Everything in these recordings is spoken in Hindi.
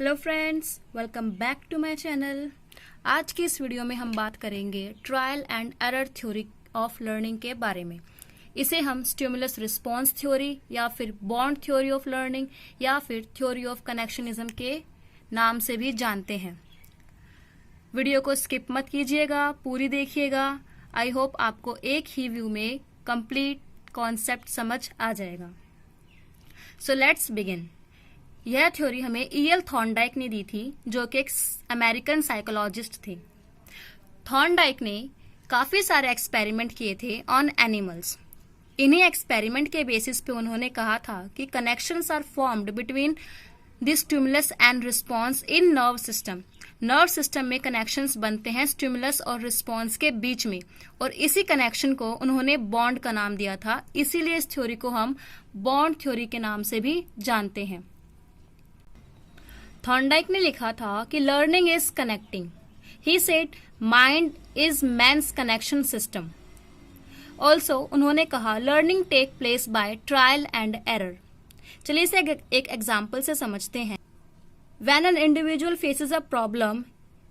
Hello friends, welcome back to my channel. आज की इस वीडियो में हम बात करेंगे trial and error theory of learning के बारे में। इसे हम स्टिमुलस रिस्पॉन्स थ्योरी या फिर बॉन्ड थ्योरी ऑफ लर्निंग या फिर थ्योरी ऑफ कनेक्शनिज्म के नाम से भी जानते हैं। वीडियो को स्किप मत कीजिएगा, पूरी देखिएगा। आई होप आपको एक ही व्यू में कंप्लीट कॉन्सेप्ट समझ आ जाएगा। So let's begin. यह थ्योरी हमें E.L. थॉर्नडाइक ने दी थी, जो कि एक अमेरिकन साइकोलॉजिस्ट थे। थॉर्नडाइक ने काफी सारे एक्सपेरिमेंट किए थे ऑन एनिमल्स। इन्हीं एक्सपेरिमेंट के बेसिस पे उन्होंने कहा था कि connections are formed between the stimulus and response in nerve system. Nerve system में कनेक्शंस बनते हैं स्टिमुलस और रिस्पॉन्स के बीच में, और इसी कनेक्शन को उन्होंने बॉन्ड का नाम दिया था। इसीलिए इस थ्योरी को हम बॉन्ड थ्योरी के नाम से भी जानते हैं। थॉर्नडाइक ने लिखा था कि learning is connecting. He said mind is man's connection system. Also उन्होंने कहा learning take place by trial and error. चलिए इसे एक एग्जाम्पल से समझते हैं। When an individual faces a problem,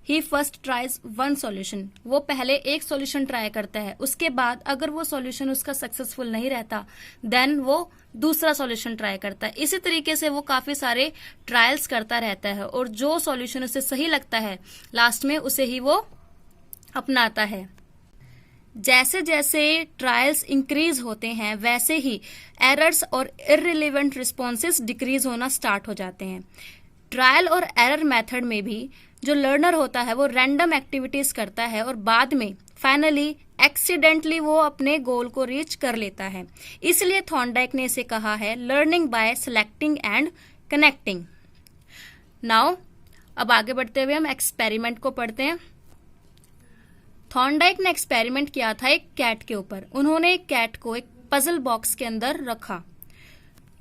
he first tries one solution. वो पहले एक सॉल्यूशन ट्राई करता है, उसके बाद अगर वो सॉल्यूशन उसका सक्सेसफुल नहीं रहता, देन वो दूसरा सॉल्यूशन ट्राई करता है। इसी तरीके से वो काफी सारे ट्रायल्स करता रहता है, और जो सॉल्यूशन उसे सही लगता है लास्ट में उसे ही वो अपनाता है। जैसे जैसे ट्रायल्स इंक्रीज होते हैं, वैसे ही एरर्स और इररिलेवेंट रिस्पॉन्सेस डिक्रीज होना स्टार्ट हो जाते हैं। ट्रायल और एरर मेथड में भी जो लर्नर होता है वो रैंडम एक्टिविटीज करता है, और बाद में फाइनली एक्सीडेंटली वो अपने गोल को रीच कर लेता है। इसलिए थॉर्नडाइक ने इसे कहा है learning by selecting and connecting. Now अब आगे बढ़ते हुए हम एक्सपेरिमेंट को पढ़ते हैं। थॉर्नडाइक ने एक्सपेरिमेंट किया था एक कैट के ऊपर। उन्होंने एक कैट को एक पजल बॉक्स के अंदर रखा।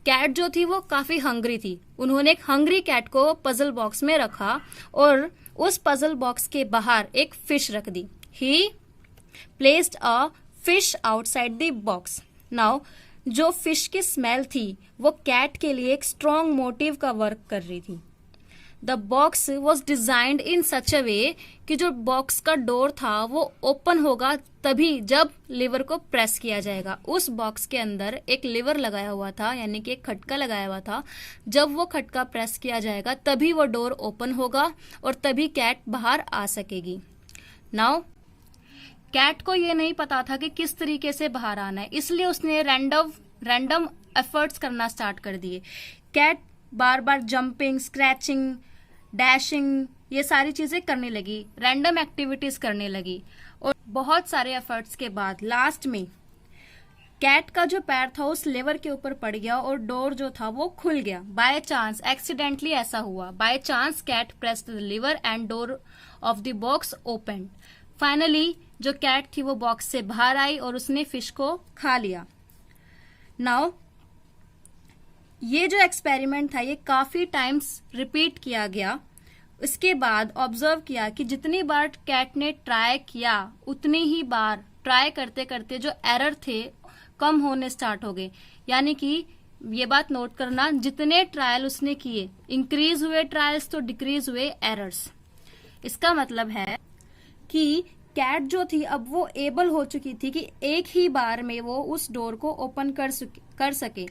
कैट जो थी वो काफी हंग्री थी। उन्होंने एक हंग्री कैट को पजल बॉक्स में रखा और उस पजल बॉक्स के बाहर एक फिश रख दी। He placed a fish outside the box. Now जो फिश की स्मेल थी वो कैट के लिए एक स्ट्रॉन्ग मोटिव का वर्क कर रही थी। The box was designed in such a way कि जो बॉक्स का डोर था वो ओपन होगा तभी जब लीवर को प्रेस किया जाएगा। उस बॉक्स के अंदर एक लीवर लगाया हुआ था, यानी कि एक खटका लगाया हुआ था। जब वो खटका प्रेस किया जाएगा तभी वो डोर ओपन होगा और तभी कैट बाहर आ सकेगी। नाउ कैट को ये नहीं पता था कि किस तरीके से बाहर आना है, इसलिए उसने रैंडम एफर्ट्स करना स्टार्ट कर दिए। कैट बार बार जंपिंग, स्क्रैचिंग, डैशिंग, ये सारी चीजें करने लगी, रैंडम एक्टिविटीज करने लगी, और बहुत सारे एफर्ट्स के बाद लास्ट में कैट का जो पैर था उस लेवर के ऊपर पड़ गया और डोर जो था वो खुल गया। बाय चांस, एक्सीडेंटली ऐसा हुआ। By chance cat pressed the lever and door of the box open. Finally जो कैट थी वो बॉक्स से बाहर आई और उसने फिश को खा लिया। नाउ ये जो एक्सपेरिमेंट था ये काफी टाइम्स रिपीट किया गया। इसके बाद ऑब्जर्व किया कि जितनी बार कैट ने ट्राई किया उतनी ही बार ट्राई करते करते जो एरर थे कम होने स्टार्ट हो गए। यानी कि ये बात नोट करना, जितने ट्रायल उसने किए इंक्रीज हुए ट्रायल्स तो डिक्रीज हुए एरर्स। इसका मतलब है कि कैट जो थी अब वो एबल हो चुकी थी कि एक ही बार में वो उस डोर को ओपन कर सके।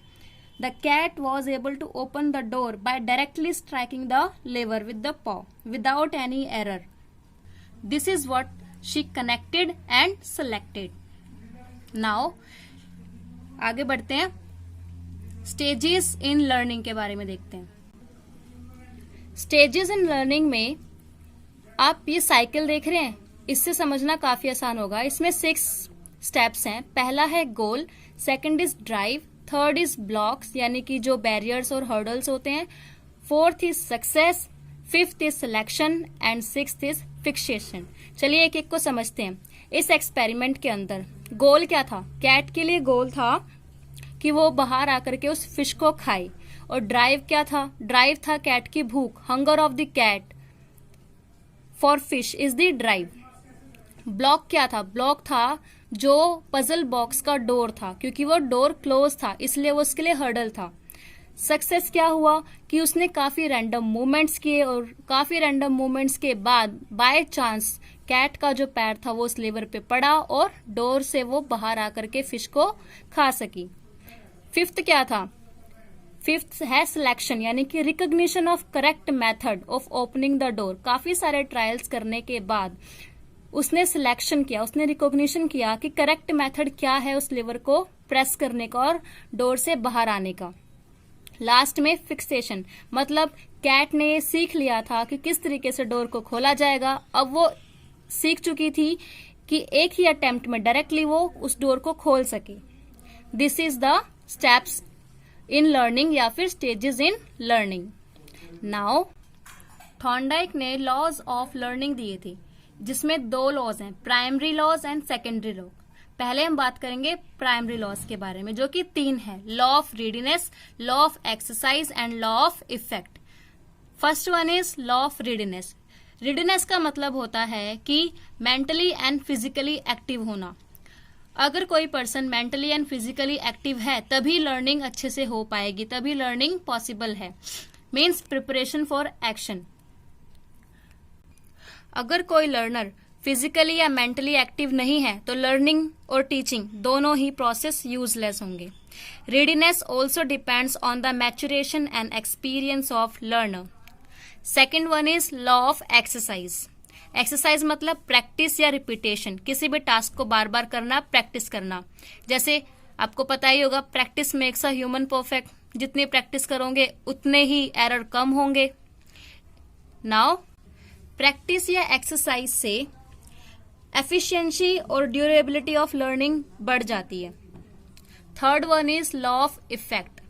The cat was able to open the door by directly striking the lever with the paw without any error. This is what she connected and selected. Now आगे बढ़ते हैं, स्टेजेस इन लर्निंग के बारे में देखते हैं। स्टेजेस इन लर्निंग में आप ये साइकिल देख रहे हैं, इससे समझना काफी आसान होगा। इसमें 6 स्टेप्स हैं। पहला है goal, second is drive, third is blocks यानी कि जो बैरियर्स और हर्डल्स होते हैं, fourth is success, fifth is selection and sixth is fixation. चलिए एक एक को समझते हैं। इस एक्सपेरिमेंट के अंदर गोल क्या था? कैट के लिए गोल था कि वो बाहर आकर के उस फिश को खाए। और ड्राइव क्या था? ड्राइव था कैट की भूख, hunger of the cat for fish is the drive. Block क्या था? ब्लॉक था जो पजल बॉक्स का डोर था, क्योंकि वो डोर क्लोज था इसलिए वो उसके लिए हर्डल था। सक्सेस क्या हुआ कि उसने काफी रैंडम मूवमेंट्स किए और काफी रैंडम मूवमेंट्स के बाद बाय चांस कैट का जो पैर था वो उस लीवर पे पड़ा और डोर से वो बाहर आकर के फिश को खा सकी। फिफ्थ क्या था? फिफ्थ है सिलेक्शन, यानी कि recognition of correct method of opening the door. काफी सारे ट्रायल्स करने के बाद उसने सिलेक्शन किया, उसने रिकॉग्निशन किया कि करेक्ट मेथड क्या है उस लीवर को प्रेस करने का और डोर से बाहर आने का। लास्ट में फिक्सेशन, मतलब कैट ने ये सीख लिया था कि किस तरीके से डोर को खोला जाएगा। अब वो सीख चुकी थी कि एक ही अटेम्प्ट में डायरेक्टली वो उस डोर को खोल सके। This is the steps in learning या फिर stages in learning. Now Thorndike ने लॉज ऑफ लर्निंग दिए थे, जिसमें 2 लॉज हैं, primary laws and secondary law. पहले हम बात करेंगे प्राइमरी लॉज के बारे में, जो कि 3 है, law of readiness, law of exercise and law of effect. First one is law of readiness. Readiness का मतलब होता है कि मेंटली एंड फिजिकली एक्टिव होना। अगर कोई person mentally and physically active है तभी लर्निंग अच्छे से हो पाएगी, तभी लर्निंग पॉसिबल है। Means preparation for action. अगर कोई लर्नर फिजिकली या मेंटली एक्टिव नहीं है तो लर्निंग और टीचिंग दोनों ही प्रोसेस यूजलेस होंगे। Readiness also depends on the maturation and experience of learner. Second one is law of exercise. Exercise मतलब प्रैक्टिस या रिपीटेशन, किसी भी टास्क को बार बार करना, प्रैक्टिस करना। जैसे आपको पता ही होगा, practice makes a human perfect. जितनी प्रैक्टिस करोगे उतने ही एरर कम होंगे। नाउ प्रैक्टिस या एक्सरसाइज से एफिशिएंसी और ड्यूरेबिलिटी ऑफ लर्निंग बढ़ जाती है। Third one is law of effect.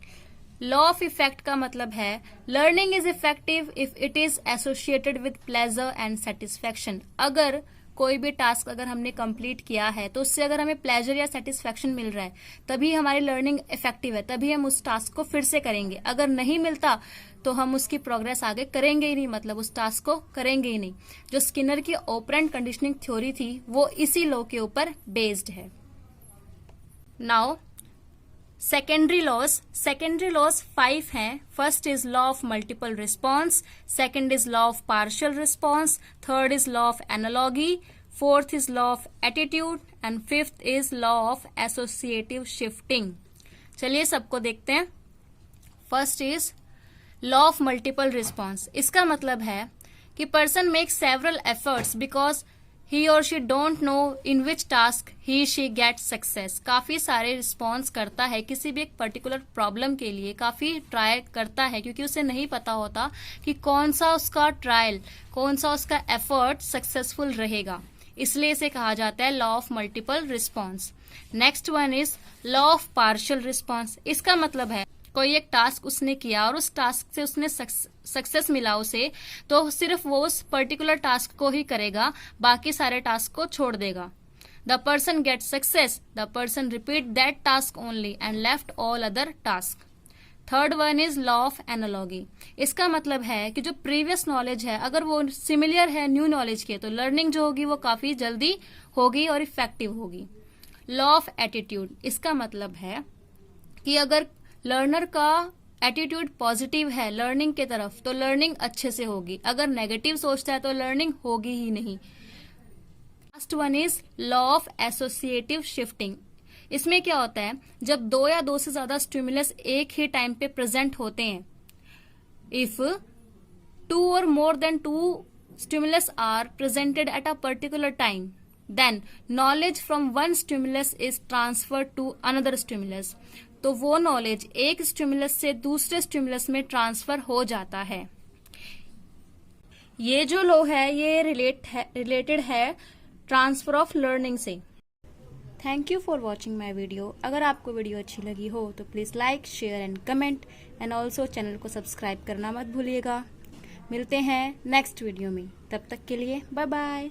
Law of effect का मतलब है learning is effective if it is associated with pleasure and satisfaction. अगर कोई भी टास्क अगर हमने कंप्लीट किया है तो उससे अगर हमें प्लेजर या सेटिस्फेक्शन मिल रहा है तभी हमारी लर्निंग इफेक्टिव है, तभी हम उस टास्क को फिर से करेंगे। अगर नहीं मिलता तो हम उसकी प्रोग्रेस आगे करेंगे ही नहीं, मतलब उस टास्क को करेंगे ही नहीं। जो स्किनर की ऑपरेंट कंडीशनिंग थ्योरी थी वो इसी लॉ के ऊपर बेस्ड है। नाउ सेकेंडरी लॉज 5 हैं। First is law of multiple response, second is law of partial response, third is law of analogy, fourth is law of attitude and fifth is law of associative shifting. चलिए सबको देखते हैं। First is law of multiple response. इसका मतलब है कि person make several efforts because he और she don't know in which task he she get success. काफी सारे रिस्पॉन्स करता है किसी भी एक पर्टिकुलर प्रॉब्लम के लिए, काफी ट्राई करता है क्योंकि उसे नहीं पता होता कि कौन सा उसका ट्रायल, कौन सा उसका एफर्ट सक्सेसफुल रहेगा। इसलिए इसे कहा जाता है law of multiple response. Next one is law of partial response. इसका मतलब है कोई एक टास्क उसने किया और उस टास्क से उसने सक्सेस मिला उसे, तो सिर्फ वो उस पर्टिकुलर टास्क को ही करेगा, बाकी सारे टास्क को छोड़ देगा। The person get success, the person repeat that task only and left all other task. Third one is law of analogy. इसका मतलब है कि जो प्रीवियस नॉलेज है अगर वो सिमिलर है न्यू नॉलेज के तो लर्निंग जो होगी वो काफी जल्दी होगी और इफेक्टिव होगी। Law of attitude. इसका मतलब है कि अगर लर्नर का एटीट्यूड पॉजिटिव है लर्निंग के तरफ तो लर्निंग अच्छे से होगी, अगर नेगेटिव सोचता है तो लर्निंग होगी ही नहीं। Last one is law of associative shifting. इसमें क्या होता है, जब 2 या 2 से ज्यादा स्टिमुलस एक ही टाइम पे प्रेजेंट होते हैं, if 2 or more than 2 stimulus are presented at a particular time, then knowledge from one stimulus is transferred to another stimulus। तो वो नॉलेज एक स्टिमुलस से दूसरे स्टिमुलस में ट्रांसफर हो जाता है। ये जो लॉ है ये रिलेटेड है ट्रांसफर ऑफ लर्निंग से। Thank you for watching my video. अगर आपको वीडियो अच्छी लगी हो तो please like, share and comment and also channel को सब्सक्राइब करना मत भूलिएगा। मिलते हैं नेक्स्ट वीडियो में, तब तक के लिए बाय बाय।